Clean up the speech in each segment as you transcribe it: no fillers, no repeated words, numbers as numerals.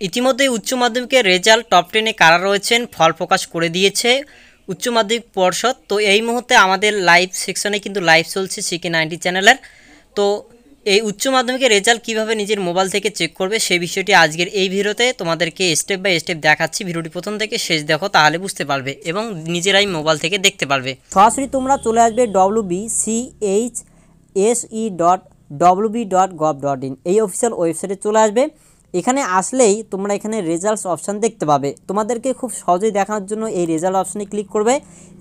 ইতিমধ্যেই উচ্চ মাধ্যমিকের রেজাল্ট টপ 10-এ কারা রয়েছেন ফল প্রকাশ করে দিয়েছে উচ্চ মাধ্যমিক পর্ষদ। তো এই মুহূর্তে আমাদের লাইভ সেকশনে কিন্তু লাইভ চলছে CK90 চ্যানেলের। তো এই উচ্চ মাধ্যমিকের রেজাল্ট কিভাবে নিজের মোবাইল থেকে চেক করবে সেই বিষয়টি আজকের এই ভিডিওতে তোমাদেরকে স্টেপ বাই স্টেপ দেখাচ্ছি। ভিডিওটি প্রথম থেকে শেষ দেখো, তাহলে বুঝতে পারবে এবং নিজেরাই মোবাইল থেকে দেখতে পারবে। সরাসরি তোমরা চলে আসবে wbchse.wb.gov.in এই অফিসিয়াল ওয়েবসাইটে চলে আসবে। এখানে আসলেই তোমরা এখানে রেজাল্টস অপশান দেখতে পাবে। তোমাদেরকে খুব সহজেই দেখানোর জন্য এই রেজাল্ট অপশানে ক্লিক করবে।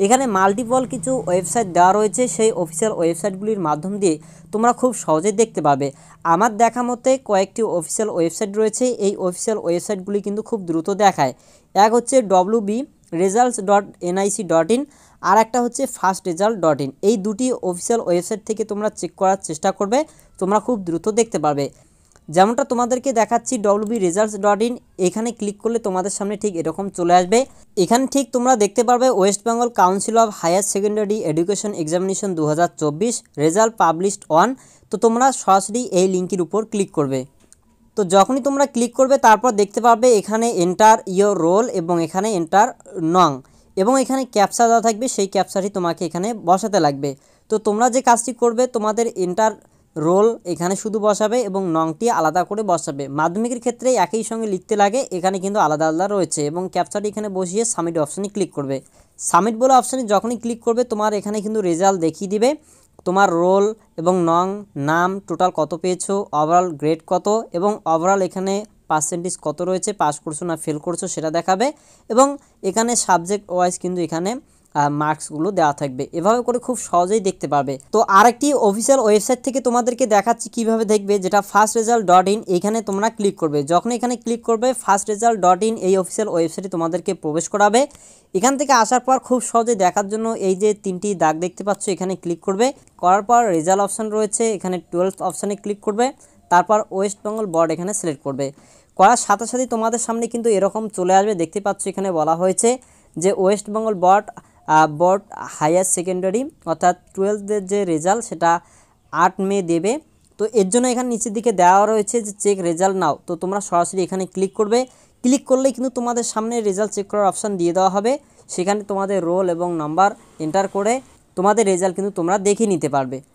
এখানে মাল্টিপল কিছু ওয়েবসাইট দেওয়া রয়েছে, সেই অফিসিয়াল ওয়েবসাইটগুলির মাধ্যম দিয়ে তোমরা খুব সহজেই দেখতে পাবে। আমার দেখা মতে কয়েকটি অফিসিয়াল ওয়েবসাইট রয়েছে, এই অফিসিয়াল ওয়েবসাইটগুলি কিন্তু খুব দ্রুত দেখায়। এক হচ্ছে wbresults.nic.in, আর একটা হচ্ছে fastresult.in। এই দুটি অফিসিয়াল ওয়েবসাইট থেকে তোমরা চেক করার চেষ্টা করবে, তোমরা খুব দ্রুত দেখতে পারবে। যেমনটা তোমাদেরকে দেখাচ্ছি wbresults.in, এখানে ক্লিক করলে তোমাদের সামনে ঠিক এরকম চলে আসবে। এখানে ঠিক তোমরা দেখতে পারবে West Bengal Council of Higher Secondary Education examination 2024 result published on. তো তোমরা সরাসরি এই লিঙ্কের উপর ক্লিক করবে। তো যখনই তোমরা ক্লিক করবে তারপর দেখতে পাবে এখানে এন্টার ইয়োর রোল এবং এখানে এন্টার নং এবং এখানে ক্যাপচা দেওয়া থাকবে, সেই ক্যাপচাটি তোমাকে এখানে বসাতে লাগবে। তো তোমরা যে কাজটি করবে, তোমাদের এন্টার রোল এখানে শুধু বসাবে এবং নংটি আলাদা করে বসাবে। মাধ্যমিকের ক্ষেত্রে একই সঙ্গে লিখতে লাগে, এখানে কিন্তু আলাদা আলাদা রয়েছে। এবং ক্যাপচাটি এখানে বসিয়ে সাবমিট অপশানে ক্লিক করবে। সাবমিট বলে অপশানে যখনই ক্লিক করবে তোমার এখানে কিন্তু রেজাল্ট দেখিয়ে দিবে, তোমার রোল এবং নং, নাম, টোটাল কত পেয়েছো, ওভারঅল গ্রেড কত এবং ওভারঅল এখানে পার্সেন্টেজ কত রয়েছে, পাস করছো না ফেল করছো সেটা দেখাবে। এবং এখানে সাবজেক্ট ওয়াইজ কিন্তু এখানে মার্কসগুলো দেওয়া থাকবে। এভাবে করে খুব সহজেই দেখতে পারবে। তো আরেকটি অফিসিয়াল ওয়েবসাইট থেকে তোমাদেরকে দেখাচ্ছি কিভাবে দেখবে, যেটা fastresult.in। এখানে তোমরা ক্লিক করবে। যখন এখানে ক্লিক করবে fastresult.in এই অফিসিয়াল ওয়েবসাইটে তোমাদেরকে প্রবেশ করাবে। এখান থেকে আসার পর খুব সহজে দেখার জন্য এই যে তিনটি দাগ দেখতে পাচ্ছ, এখানে ক্লিক করবে। করার পর রেজাল্ট অপশান রয়েছে, এখানে 12th অপশানে ক্লিক করবে। তারপর ওয়েস্ট বেঙ্গল বোর্ড এখানে সিলেক্ট করবে। করার সাথে সাথে তোমাদের সামনে কিন্তু এরকম চলে আসবে। দেখতে পাচ্ছ এখানে বলা হয়েছে যে West Bengal board higher secondary অর্থাৎ 12th যে রেজাল্ট সেটা 8 মে দেবে। তো এর জন্য এখানে নিচের দিকে দেওয়া রয়েছে যে চেক রেজাল্ট নাও। তো তোমরা সরাসরি এখানে ক্লিক করবে। ক্লিক করলেই কিন্তু তোমাদের সামনে রেজাল্ট চেক করার অপশান দিয়ে দেওয়া হবে। সেখানে তোমাদের রোল এবং নাম্বার এন্টার করে তোমাদের রেজাল্ট কিন্তু তোমরা দেখে নিতে পারবে।